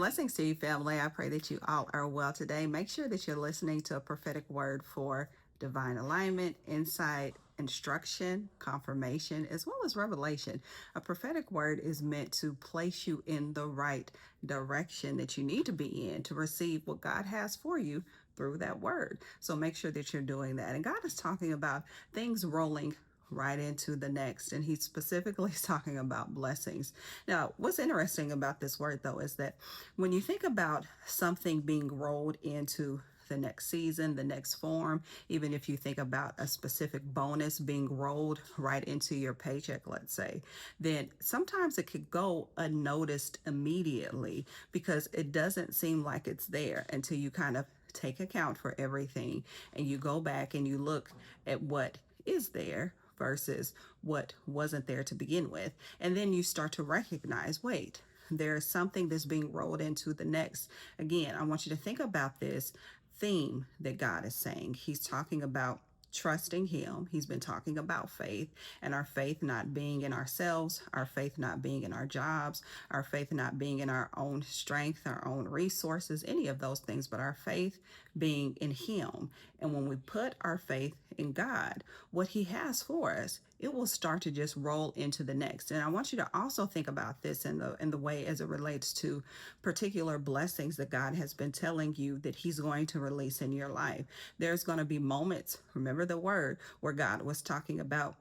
Blessings to you, family. I pray that you all are well today. Make sure that you're listening to a prophetic word for divine alignment, insight, instruction, confirmation, as well as revelation. A prophetic word is meant to place you in the right direction that you need to be in to receive what God has for you through that word. So make sure that you're doing that. And God is talking about things rolling right into the next, and he specifically is talking about blessings. Now, what's interesting about this word, though, is that when you think about something being rolled into the next season, the next form, even if you think about a specific bonus being rolled right into your paycheck, let's say, then sometimes it could go unnoticed immediately because it doesn't seem like it's there until you kind of take account for everything and you go back and you look at what is there versus what wasn't there to begin with. And then you start to recognize, wait, there's something that's being rolled into the next. Again, I want you to think about this theme that God is saying. He's talking about trusting him. He's been talking about faith, and our faith not being in ourselves, our faith not being in our jobs, our faith not being in our own strength, our own resources, any of those things, but our faith being in him. And when we put our faith in God, what he has for us, it will start to just roll into the next. And I want you to also think about this in the way as it relates to particular blessings that God has been telling you that he's going to release in your life. There's going to be moments, remember the word, where God was talking about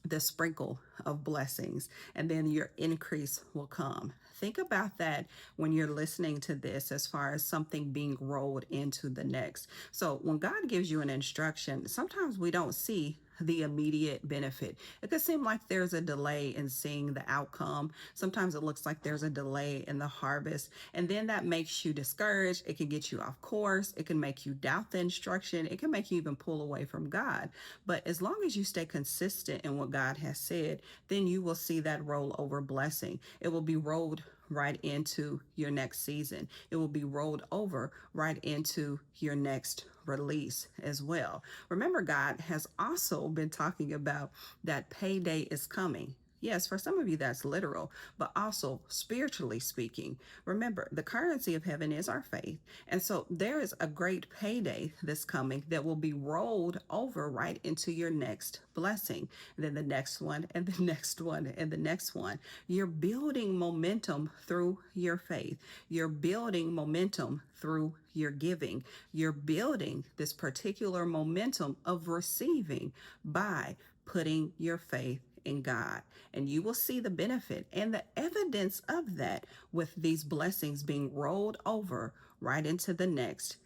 the sprinkle of blessings, and then your increase will come. Think about that when you're listening to this, as far as something being rolled into the next. So when God gives you an instruction, sometimes we don't see the immediate benefit. It could seem like there's a delay in seeing the outcome. Sometimes it looks like there's a delay in the harvest, and then that makes you discouraged. It can get you off course. It can make you doubt the instruction. It can make you even pull away from God. But as long as you stay consistent in what God has said, then you will see that roll over blessing. It will be rolled right into your next season. It will be rolled over right into your next release as well. Remember, God has also been talking about that payday is coming. Yes, for some of you that's literal, but also spiritually speaking. Remember, the currency of heaven is our faith. And so there is a great payday that's coming that will be rolled over right into your next blessing. And then the next one, and the next one, and the next one. You're building momentum through your faith. You're building momentum through your giving. You're building this particular momentum of receiving by putting your faith in God. And you will see the benefit and the evidence of that with these blessings being rolled over right into the next,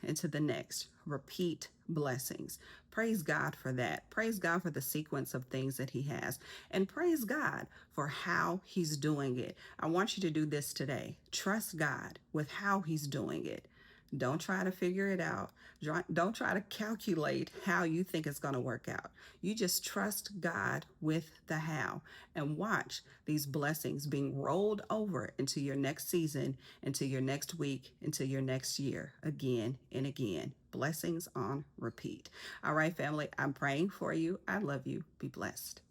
repeat blessings. Praise God for that. Praise God for the sequence of things that he has. And praise God for how he's doing it. I want you to do this today. Trust God with how he's doing it. Don't try to figure it out. Don't try to calculate how you think it's going to work out. You just trust God with the how, and watch these blessings being rolled over into your next season, into your next week, into your next year, again and again. Blessings on repeat. All right, family, I'm praying for you. I love you. Be blessed.